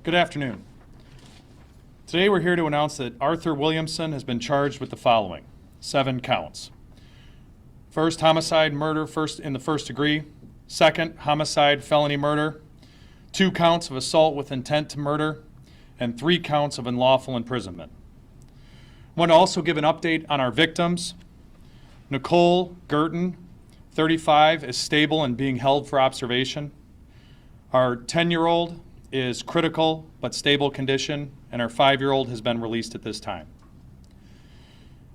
Good afternoon. Today we're here to announce that Arthur Williamson has been charged with the following: 7 counts. First, homicide, murder in the first degree. Second, homicide, felony murder. 2 counts of assault with intent to murder. And 3 counts of unlawful imprisonment. I want to also give an update on our victims. Nicole Gurton, 35, is stable and being held for observation. Our 10-year-old is critical but stable condition, and our 5-year-old has been released at this time.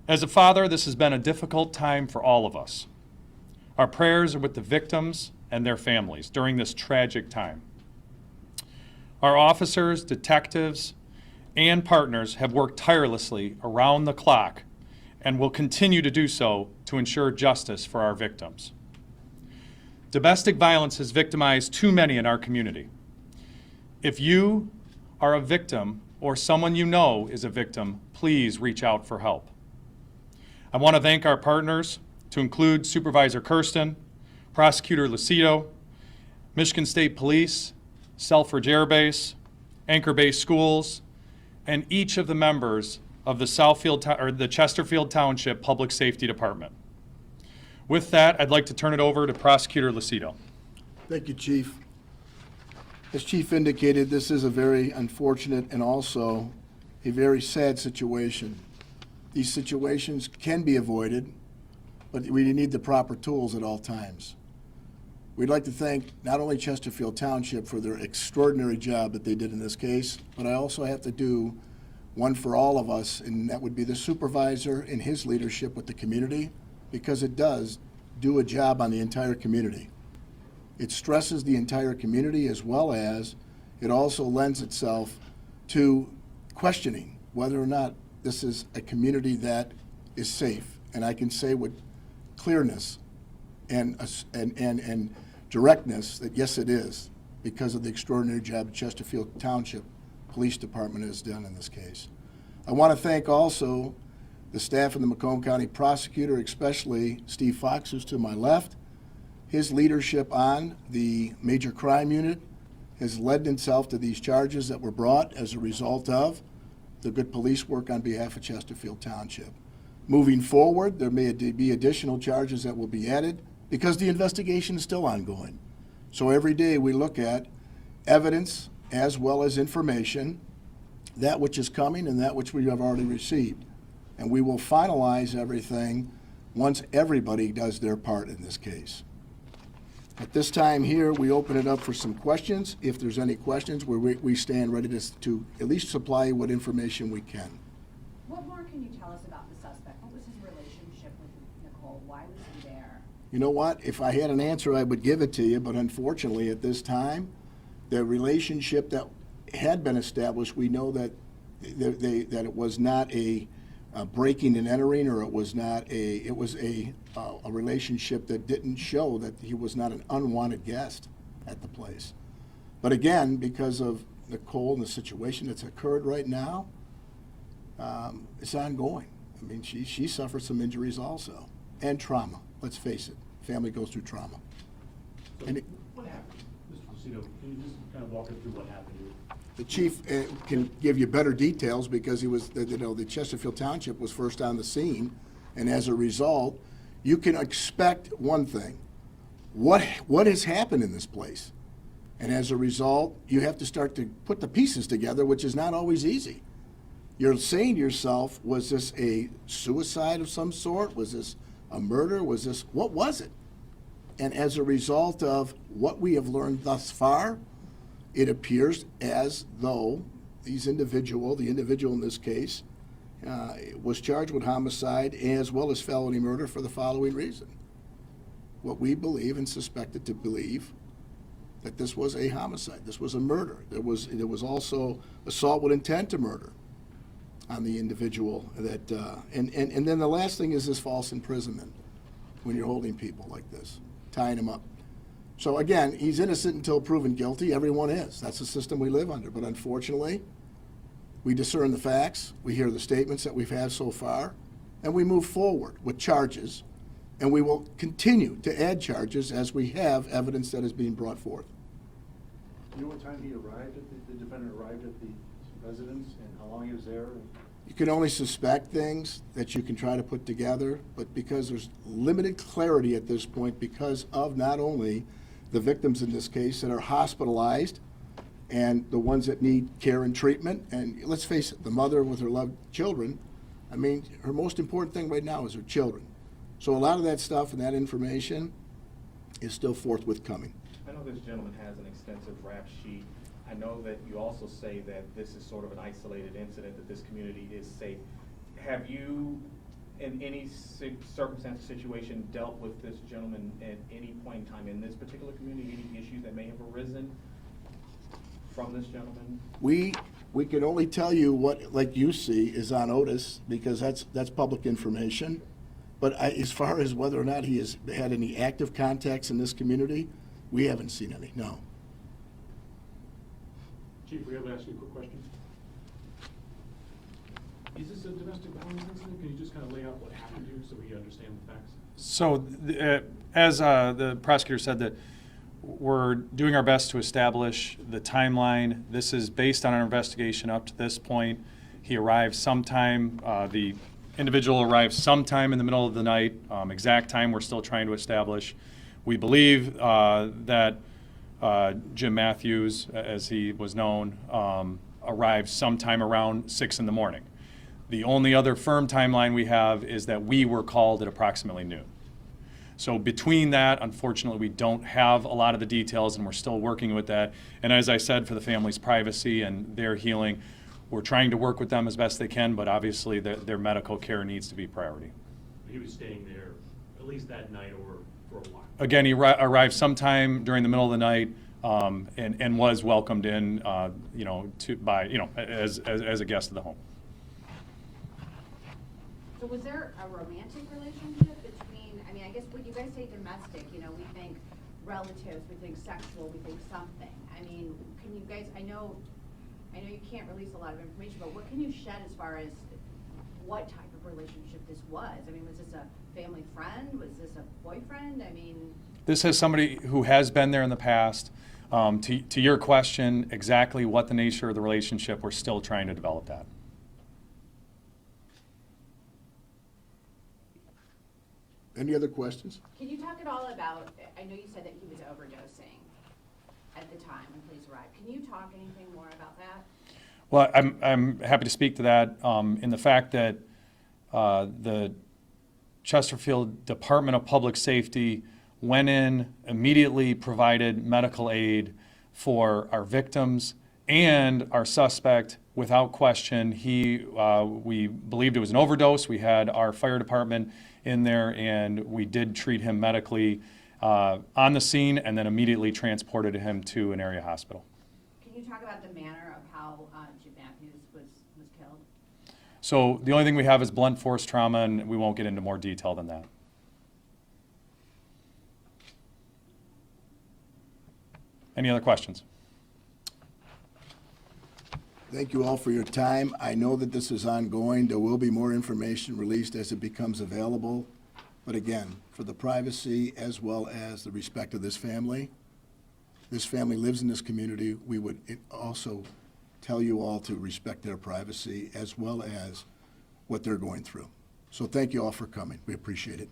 As a father, this has been a difficult time for all of us. Our prayers are with the victims and their families during this tragic time. Our officers, detectives, and partners have worked tirelessly around the clock and will continue to do so to ensure justice for our victims. Domestic violence has victimized too many in our community. If you are a victim or someone you know is a victim, please reach out for help. I want to thank our partners, to include Supervisor Kirsten, Prosecutor Lucido, Michigan State Police, Selfridge Air Base, Anchor Base Schools, and each of the members of the Chesterfield Township Public Safety Department. With that, I'd like to turn it over to Prosecutor Lucido. Thank you, Chief. As Chief indicated, this is a very unfortunate and also a very sad situation. These situations can be avoided, but we need the proper tools at all times. We'd like to thank not only Chesterfield Township for their extraordinary job that they did in this case, but I also have to do one for all of us, and that would be the supervisor in his leadership with the community, because it does do a job on the entire community. It stresses the entire community, as well as it also lends itself to questioning whether or not this is a community that is safe. And I can say with clearness and directness that yes, it is, because of the extraordinary job Chesterfield Township Police Department has done in this case. I want to thank also the staff of the Macomb County Prosecutor, especially Steve Fox, who's to my left. His leadership on the major crime unit has led itself to these charges that were brought as a result of the good police work on behalf of Chesterfield Township. Moving forward, there may be additional charges that will be added because the investigation is still ongoing. So every day we look at evidence as well as information, that which is coming and that which we have already received. And we will finalize everything once everybody does their part in this case. At this time here, we open it up for some questions. If there's any questions, we stand ready to at least supply you what information we can. What more can you tell us about the suspect? What was his relationship with Nicole? Why was he there? You know what? If I had an answer, I would give it to you, but unfortunately at this time, the relationship that had been established, we know that that it was not a breaking and entering, or it was a relationship that didn't show that he was not an unwanted guest at the place. But again, because of Nicole and the situation that's occurred right now, it's ongoing. I mean, she suffered some injuries also, and trauma. Let's face it, family goes through trauma. So what happened, Mr. Lucido? Can you just kind of walk us through what happened here? The chief can give you better details because he was, the Chesterfield Township was first on the scene, and as a result, you can expect one thing: what has happened in this place, and as a result, you have to start to put the pieces together, which is not always easy. You're saying to yourself, was this a suicide of some sort? Was this a murder? What was it? And as a result of what we have learned thus far, it appears as though the individual in this case, was charged with homicide as well as felony murder for the following reason. What we believe and suspected to believe that this was a homicide. This was a murder. There was also assault with intent to murder on the individual. And then the last thing is this false imprisonment when you're holding people like this, tying them up. So again, he's innocent until proven guilty. Everyone is. That's the system we live under. But unfortunately, we discern the facts, we hear the statements that we've had so far, and we move forward with charges, and we will continue to add charges as we have evidence that is being brought forth. You know what time he arrived at the defendant arrived at the residence and how long he was there? You can only suspect things that you can try to put together, but because there's limited clarity at this point because of not only the victims in this case that are hospitalized and the ones that need care and treatment, and let's face it, the mother with her loved children, I mean, her most important thing right now is her children. So a lot of that stuff and that information is still forthwith coming. I know this gentleman has an extensive rap sheet. I know that you also say that this is sort of an isolated incident, that this community is safe. Have you, in any circumstance or situation, dealt with this gentleman at any point in time in this particular community, any issues that may have arisen from this gentleman? We can only tell you what, like you see, is on Otis, because that's public information. But as far as whether or not he has had any active contacts in this community, we haven't seen any, no. Chief, we have to ask you a quick question. Is this a domestic violence incident? Can you just kind of lay out what happened here so we understand the facts? So, as the prosecutor said, that we're doing our best to establish the timeline. This is based on our investigation up to this point. He arrived sometime, the individual arrived sometime in the middle of the night. Exact time we're still trying to establish. We believe that Jim Matthews, as he was known, arrived sometime around 6 in the morning. The only other firm timeline we have is that we were called at approximately noon. So between that, unfortunately, we don't have a lot of the details, and we're still working with that. And as I said, for the family's privacy and their healing, we're trying to work with them as best they can, but obviously their medical care needs to be priority. He was staying there at least that night or for a while. Again, he arrived sometime during the middle of the night, and was welcomed in, as a guest of the home. So was there a romantic relationship between, I mean, I guess when you guys say domestic, you know, we think relatives, we think sexual, we think something. I mean, can you guys, I know you can't release a lot of information, but what can you shed as far as what type of relationship this was? I mean, was this a family friend? Was this a boyfriend? I mean... This is somebody who has been there in the past. To your question, exactly what the nature of the relationship, we're still trying to develop that. Any other questions? Can you talk at all about, I know you said that he was overdosing at the time when police arrived. Can you talk anything more about that? Well, I'm happy to speak to that in the fact that the Chesterfield Department of Public Safety went in, immediately provided medical aid for our victims and our suspect. Without question, we believed it was an overdose. We had our fire department in there, and we did treat him medically on the scene and then immediately transported him to an area hospital. Can you talk about the manner of how Jim Matthews was killed? So the only thing we have is blunt force trauma, and we won't get into more detail than that. Any other questions? Thank you all for your time. I know that this is ongoing. There will be more information released as it becomes available. But again, for the privacy as well as the respect of this family lives in this community. We would also tell you all to respect their privacy as well as what they're going through. So thank you all for coming. We appreciate it.